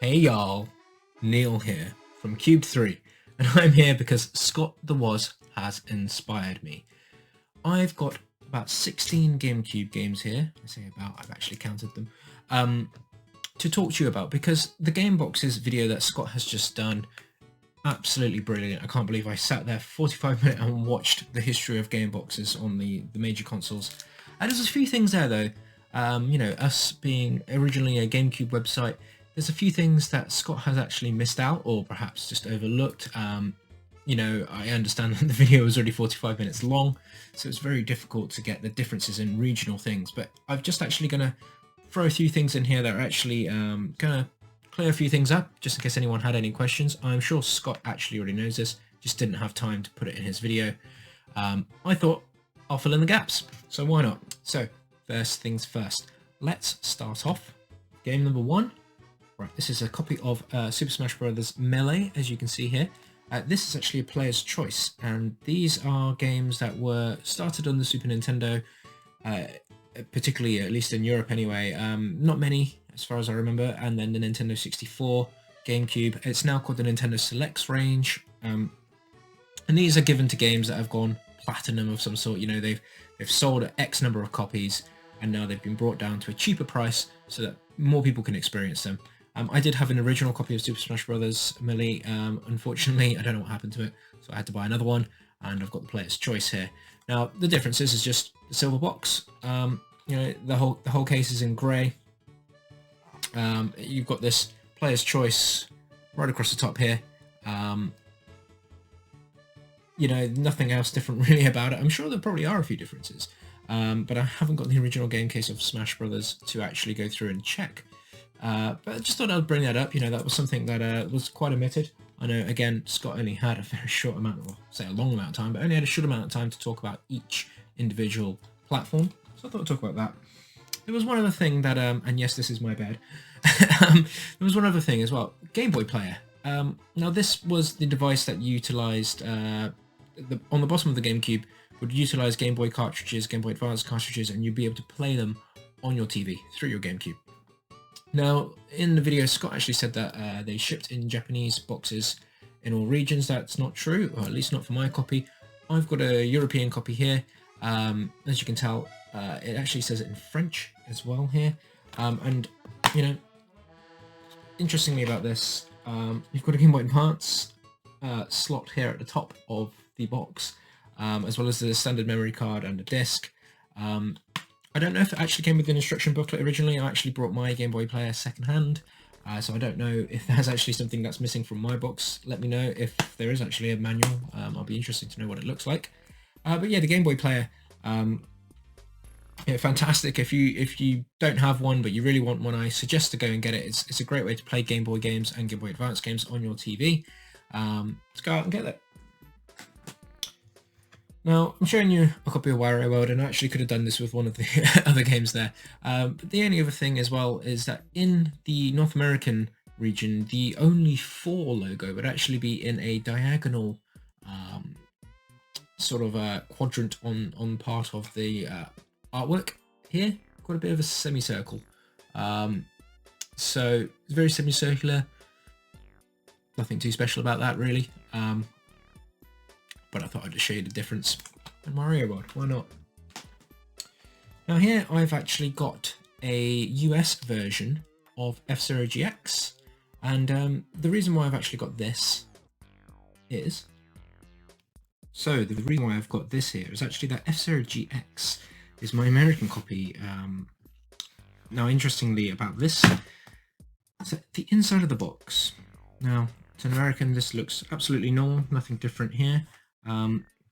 Hey y'all, Neil here from Cube 3, and I'm here because Scott the Woz has inspired me. I've got about 16 GameCube games here, I say about, I've actually counted them, to talk to you about, because the Game Boxes video that Scott has just done, absolutely brilliant. I can't believe I sat there 45 minutes and watched the history of Game Boxes on the major consoles. And there's a few things there though, you know, us being originally a GameCube website, there's a few things that Scott has actually missed out or perhaps just overlooked. You know, I understand that the video was already 45 minutes long, so it's very difficult to get the differences in regional things, but I'm just actually going to throw a few things in here that are actually going to clear a few things up, just in case anyone had any questions. I'm sure Scott actually already knows this, just didn't have time to put it in his video. I thought I'll fill in the gaps, so why not? So, first things first, let's start off. Game number one. Right, this is a copy of Super Smash Bros. Melee, as you can see here. This is actually a player's choice, and these are games that were started on the Super Nintendo, particularly, at least in Europe anyway, not many as far as I remember, and then the Nintendo 64, GameCube. It's now called the Nintendo Selects range, and these are given to games that have gone platinum of some sort. You know, they've sold X number of copies, and now they've been brought down to a cheaper price so that more people can experience them. I did have an original copy of Super Smash Bros. Melee. Unfortunately, I don't know what happened to it, so I had to buy another one, and I've got the player's choice here. Now, the difference is just the silver box. You know, the whole case is in grey. You've got this player's choice right across the top here. You know, nothing else different really about it. I'm sure there probably are a few differences, but I haven't got the original game case of Smash Brothers to actually go through and check. But I just thought I'd bring that up. You know, that was something that was quite omitted. I know, again, Scott only had a very short amount, or say a long amount of time, but only had a short amount of time to talk about each individual platform. So I thought I'd talk about that. There was one other thing that, and yes, this is my bad. There was one other thing as well. Game Boy Player. Now this was the device that utilised, on the bottom of the GameCube, would utilise Game Boy cartridges, Game Boy Advance cartridges, and you'd be able to play them on your TV through your GameCube. Now, in the video, Scott actually said that they shipped in Japanese boxes in all regions. That's not true, or at least not for my copy. I've got a European copy here. As you can tell, it actually says it in French as well here. And, you know, interestingly about this, you've got a Game Boy Advance slot here at the top of the box, as well as the standard memory card and a disc. I don't know if it actually came with an instruction booklet originally. I actually brought my Game Boy Player secondhand, so I don't know if there's actually something that's missing from my box. Let me know if there is actually a manual. I'll be interested to know what it looks like. But yeah, the Game Boy Player, yeah, fantastic. If you don't have one but you really want one, I suggest to go and get it. It's a great way to play Game Boy games and Game Boy Advance games on your TV. Let's go out and get it. Now, I'm showing you a copy of Wario World, and I actually could have done this with one of the other games there. But the only other thing as well is that in the North American region, the only 4 logo would actually be in a diagonal sort of a quadrant on part of the artwork here. Quite a bit of a semicircle. So it's very semicircular. Nothing too special about that really. But I thought I'd just show you the difference in Wario World. Why not? Now here I've actually got a US version of FZero GX, and the reason why I've actually got this is... So the reason why I've got this here is actually that FZero GX is my American copy. Now interestingly about this, is that the inside of the box. Now, to an American this looks absolutely normal, nothing different here.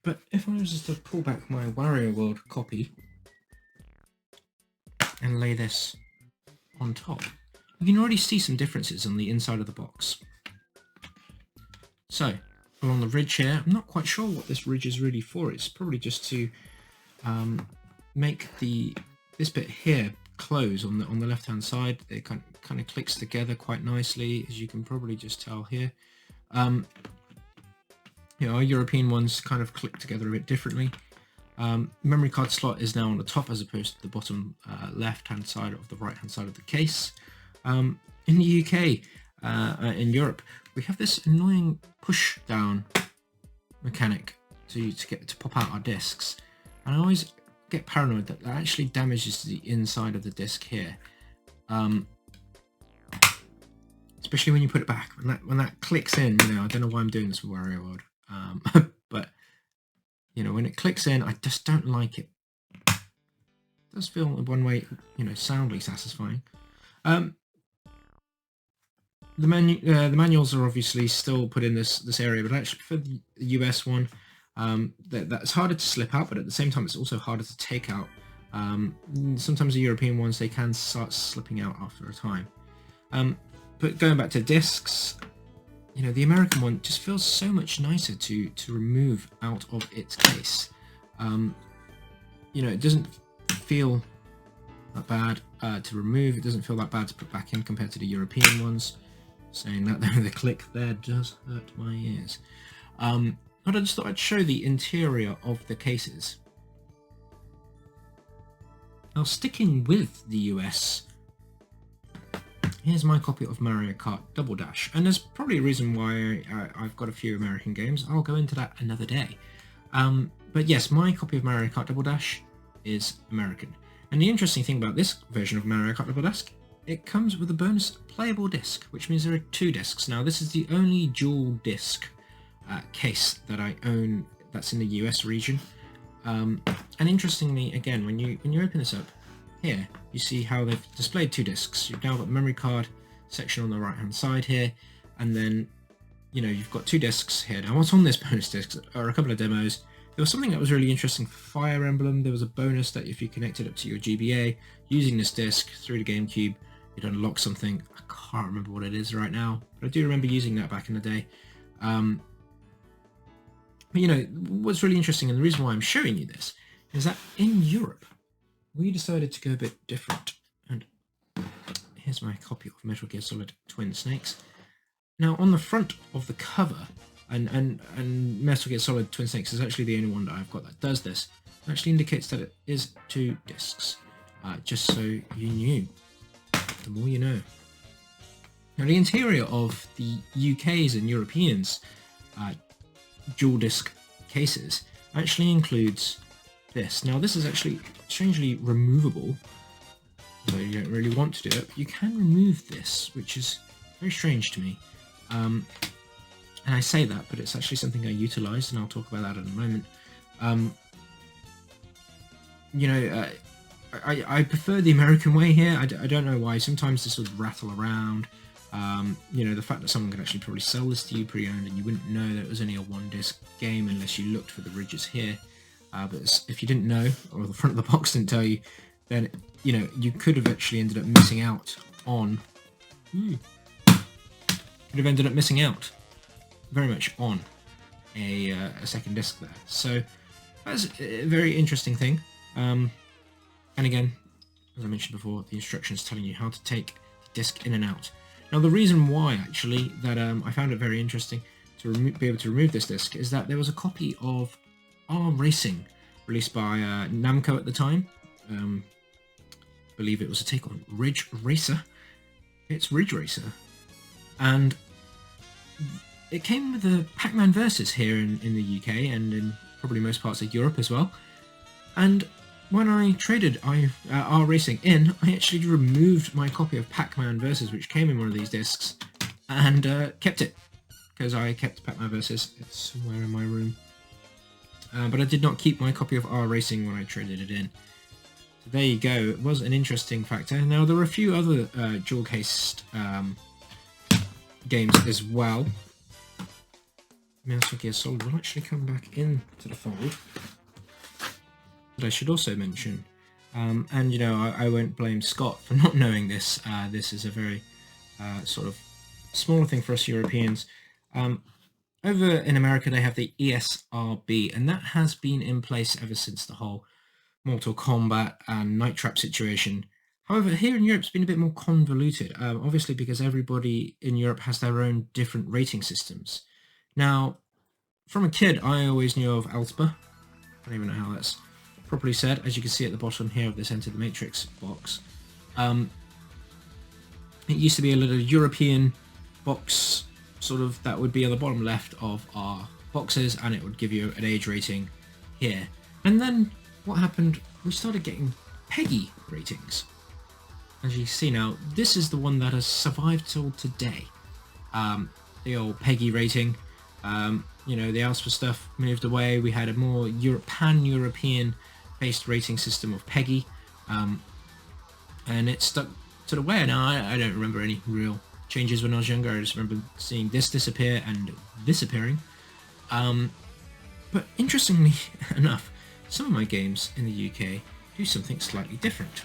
But if I was just to pull back my Wario World copy and lay this on top, you can already see some differences on the inside of the box. So, along the ridge here, I'm not quite sure what this ridge is really for. It's probably just to make this bit here close on the left hand side. It kind of clicks together quite nicely, as you can probably just tell here. You know, our European ones kind of click together a bit differently. Memory card slot is now on the top as opposed to the bottom left hand side of the right hand side of the case. In the UK, in Europe, we have this annoying push down mechanic to pop out our discs, and I always get paranoid that actually damages the inside of the disc here, especially when you put it back. When that clicks in, you know, I don't know why I'm doing this with Wario World, but you know, when it clicks in, I just don't like it. It does feel in one way, you know, soundly satisfying. The manuals are obviously still put in this area, but actually for the US one, that's harder to slip out, but at the same time it's also harder to take out. Sometimes the European ones, they can start slipping out after a time. But going back to discs, you know, the American one just feels so much nicer to remove out of its case. You know, it doesn't feel that bad to remove. It doesn't feel that bad to put back in compared to the European ones. Saying that there, the click there does hurt my ears. But I just thought I'd show the interior of the cases. Now, sticking with the US, here's my copy of Mario Kart Double Dash, and there's probably a reason why I've got a few American games. I'll go into that another day. But yes, my copy of Mario Kart Double Dash is American. And the interesting thing about this version of Mario Kart Double Dash, it comes with a bonus playable disc, which means there are 2 discs. Now, this is the only dual disc case that I own that's in the US region. And interestingly, again, when you open this up here, you see how they've displayed 2 discs. You've now got the memory card section on the right hand side here, and then, you know, you've got 2 discs here. Now, what's on this bonus disc are a couple of demos. There was something that was really interesting for Fire Emblem. There was a bonus that if you connected up to your GBA using this disc through the GameCube, you'd unlock something. I can't remember what it is right now, but I do remember using that back in the day. But you know, what's really interesting, and the reason why I'm showing you this, is that in Europe, we decided to go a bit different. And here's my copy of Metal Gear Solid Twin Snakes. Now, on the front of the cover, and Metal Gear Solid Twin Snakes is actually the only one that I've got that does this, it actually indicates that it is 2 discs, just so you knew. The more you know. Now, the interior of the UK's and Europeans dual disc cases actually includes this. Now, this is actually strangely removable, so you don't really want to do it, but you can remove this, which is very strange to me. And I say that, but it's actually something I utilised, and I'll talk about that in a moment. You know, I prefer the American way here. I don't know why. Sometimes this would rattle around. You know, the fact that someone could actually probably sell this to you pre-owned and you wouldn't know that it was only a 1-disc game unless you looked for the ridges here. But if you didn't know, or the front of the box didn't tell you, then, you know, you could have actually ended up missing out on... Could have ended up missing out very much on a second disc there. So that's a very interesting thing. And again, as I mentioned before, the instructions telling you how to take the disc in and out. Now, the reason why, actually, that I found it very interesting to be able to remove this disc is that there was a copy of R Racing released by Namco at the time. I believe it was a take on Ridge Racer. It's Ridge Racer. And it came with the Pac-Man Versus here in the UK and in probably most parts of Europe as well. And when I traded R Racing in, I actually removed my copy of Pac-Man Versus, which came in one of these discs, and kept it, because I kept Pac-Man Versus. It's somewhere in my room. But I did not keep my copy of R Racing when I traded it in. So there you go. It was an interesting factor. Now, there were a few other dual-cased games as well. Metal Gear Solid will actually come back into the fold. But I should also mention, and you know, I won't blame Scott for not knowing this. This is a very sort of smaller thing for us Europeans. Over in America, they have the ESRB, and that has been in place ever since the whole Mortal Kombat and Night Trap situation. However, here in Europe, it's been a bit more convoluted, obviously because everybody in Europe has their own different rating systems. Now, from a kid, I always knew of ALSPA. I don't even know how that's properly said, as you can see at the bottom here of this Enter the Matrix box. It used to be a little European box sort of that would be on the bottom left of our boxes, and it would give you an age rating here. And then what happened, we started getting PEGI ratings. As you see now, this is the one that has survived till today. The old PEGI rating, you know, the Alpha stuff moved away. We had a more pan-European based rating system of PEGI, and it stuck to the way. Now, I don't remember any real changes when I was younger. I just remember seeing this disappear and this appearing. But interestingly enough, some of my games in the UK do something slightly different.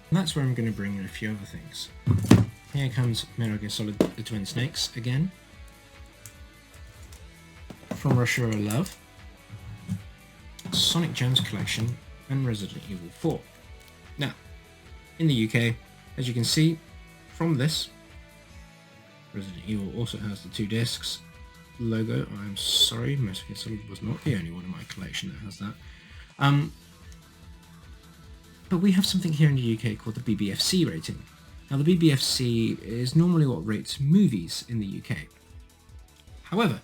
And that's where I'm going to bring in a few other things. Here comes Metal Gear Solid the Twin Snakes again. From Russia with Love, Sonic Gems Collection, and Resident Evil 4. Now, in the UK, as you can see from this, Resident Evil also has the 2 discs logo. I'm sorry, Metal Gear Solid was not the only one in my collection that has that. But we have something here in the UK called the BBFC rating. Now, the BBFC is normally what rates movies in the UK. However,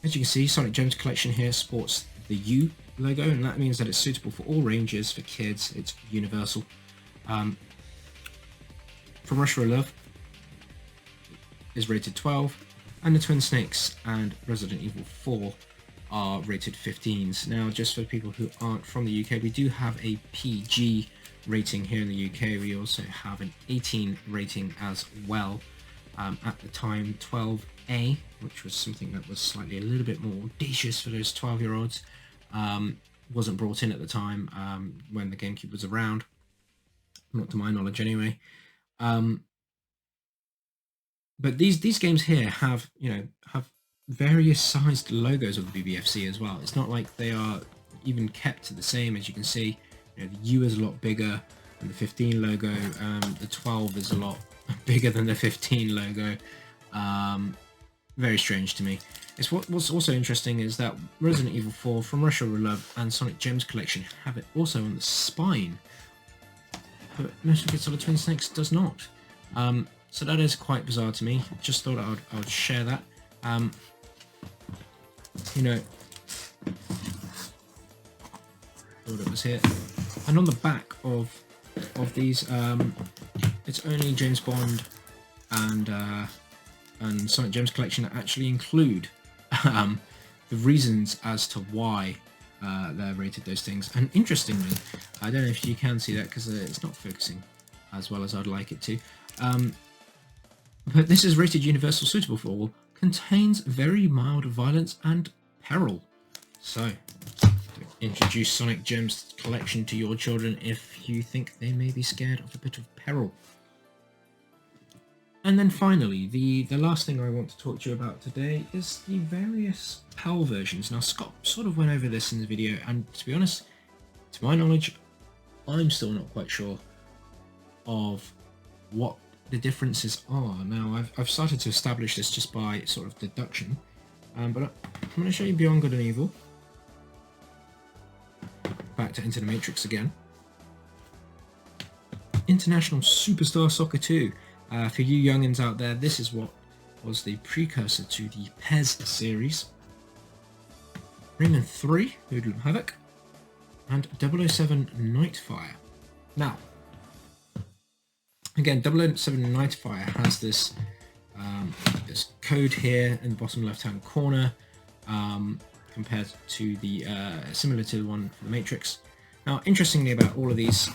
as you can see, Sonic Gems Collection here sports the U logo, and that means that it's suitable for all ranges, for kids, it's universal. From Russia with Love is rated 12, and the Twin Snakes and Resident Evil 4 are rated 15s. Now, just for people who aren't from the UK, we do have a PG rating here in the UK. We also have an 18 rating as well. At the time, 12A, which was something that was slightly a little bit more audacious for those 12-year-olds, wasn't brought in at the time when the GameCube was around, not to my knowledge anyway. But these games here have, you know, have various sized logos of the BBFC as well. It's not like they are even kept the same. As you can see, you know, the U is a lot bigger than the 15 logo. The 12 is a lot bigger than the 15 logo. Very strange to me. What's also interesting is that Resident Evil 4, From Russia with Love, and Sonic Gems Collection have it also on the spine, but Metal Gear Solid Twin Snakes does not. So that is quite bizarre to me. Just thought I would share that. You know, thought it was here. And on the back of these, it's only James Bond and Sonic Gems Collection that actually include the reasons as to why they're rated those things. And interestingly, I don't know if you can see that because it's not focusing as well as I'd like it to. But this is rated universal, suitable for all, contains very mild violence and peril. So, introduce Sonic Gems Collection to your children if you think they may be scared of a bit of peril. And then finally, the last thing I want to talk to you about today is the various PAL versions. Now, Scott sort of went over this in the video, and to be honest, to my knowledge, I'm still not quite sure of what the differences are. Now, I've started to establish this just by sort of deduction, but I'm going to show you Beyond Good and Evil. Back to Into the Matrix again. International Superstar Soccer 2. For you youngins out there, this is what was the precursor to the PES series. Rayman 3, Hoodlum Havoc, and 007 Nightfire. Now, again, 007 Nightfire has this this code here in the bottom left-hand corner, compared to the similar to the one for the Matrix. Now, interestingly about all of these,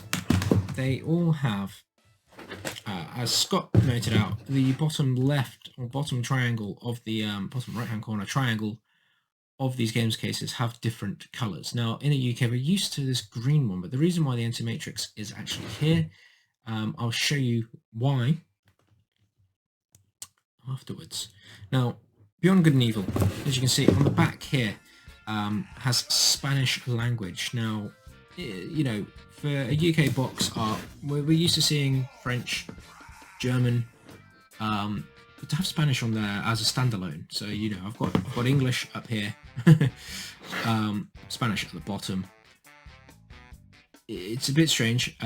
they all have, as Scott noted out, the bottom left or bottom triangle of the bottom right-hand corner triangle of these games cases have different colours. Now, in the UK, we're used to this green one, but the reason why the Anti-Matrix is actually here, I'll show you why afterwards. Now, Beyond Good and Evil, as you can see on the back here, has Spanish language. Now, you know, for a UK box art, we're used to seeing French, German, but to have Spanish on there as a standalone. So, you know, I've got English up here, Spanish at the bottom. It's a bit strange,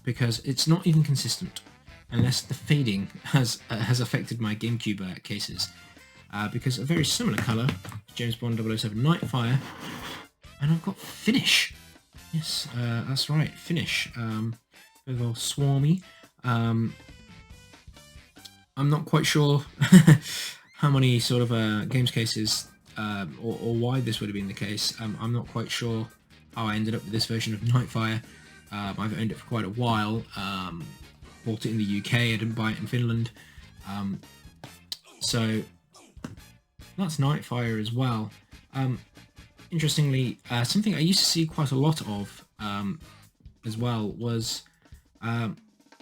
because it's not even consistent. unless the fading has affected my GameCube cases, because a very similar colour, James Bond 007 Nightfire, and I've got Finish. Yes, that's right, Finish. Bit of old Swarmy. I'm not quite sure how many sort of games cases or why this would have been the case. I'm not quite sure how I ended up with this version of Nightfire. I've owned it for quite a while. Bought it in the UK, I didn't buy it in Finland. So that's Nightfire as well. Interestingly, something I used to see quite a lot of as well was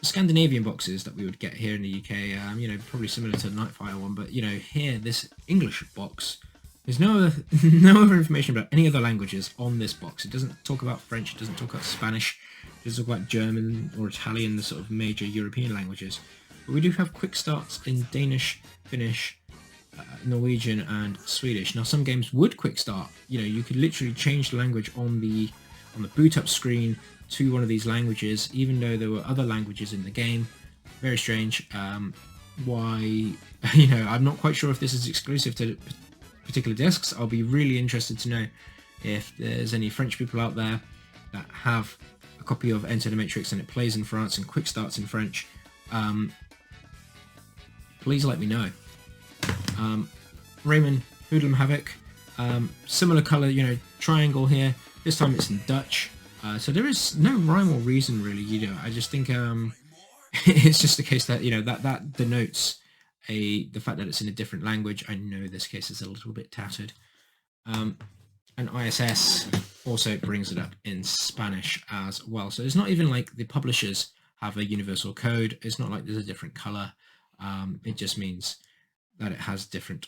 Scandinavian boxes that we would get here in the UK. You know, probably similar to the Nightfire one, but you know, here this English box. There's no other information about any other languages on this box. It doesn't talk about French. It doesn't talk about Spanish. It doesn't talk about German or Italian, the sort of major European languages. But we do have quick starts in Danish, Finnish, Norwegian, and Swedish. Now, some games would quick start. You know, you could literally change the language on the boot up screen to one of these languages, even though there were other languages in the game. Very strange. Why? You know, I'm not quite sure if this is exclusive to particular discs. I'll be really interested to know if there's any French people out there that have a copy of Enter the Matrix and it plays in France and quick starts in French. Please let me know. Raymond Hoodlum Havoc, similar colour, you know, triangle here. This time it's in Dutch, so there is no rhyme or reason really. You know, I just think it's just the case that, you know, that denotes the fact that it's in a different language. I know this case is a little bit tattered. And ISS also brings it up in Spanish as well. So it's not even like the publishers have a universal code. It's not like there's a different color. It just means that it has different,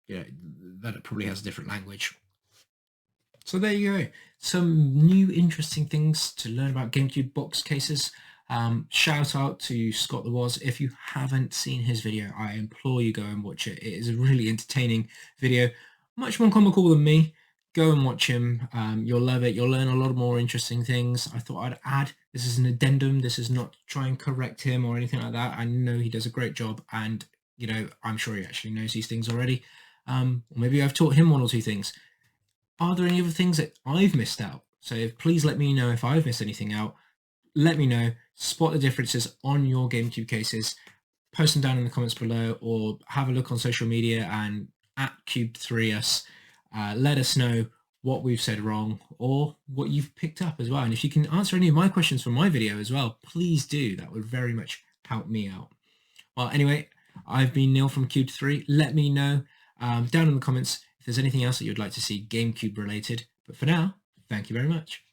you know, that it probably has a different language. So there you go. Some new interesting things to learn about GameCube box cases. Shout out to Scott the Was. If you haven't seen his video, I implore you go and watch it. It is a really entertaining video, much more comical than me. Go and watch him. You'll love it. You'll learn a lot more interesting things. I thought I'd add, this is an addendum. This is not to try and correct him or anything like that. I know he does a great job, and you know, I'm sure he actually knows these things already. Or maybe I've taught him one or two things. Are there any other things that I've missed out? So please let me know if I've missed anything out. Let me know. Spot the differences on your GameCube cases. Post them down in the comments below, or have a look on social media and at Cube3us. Let us know what we've said wrong or what you've picked up as well. And if you can answer any of my questions from my video as well, please do. That would very much help me out. Well, anyway, I've been Neil from Cube3. Let me know down in the comments if there's anything else that you'd like to see GameCube related. But for now, thank you very much.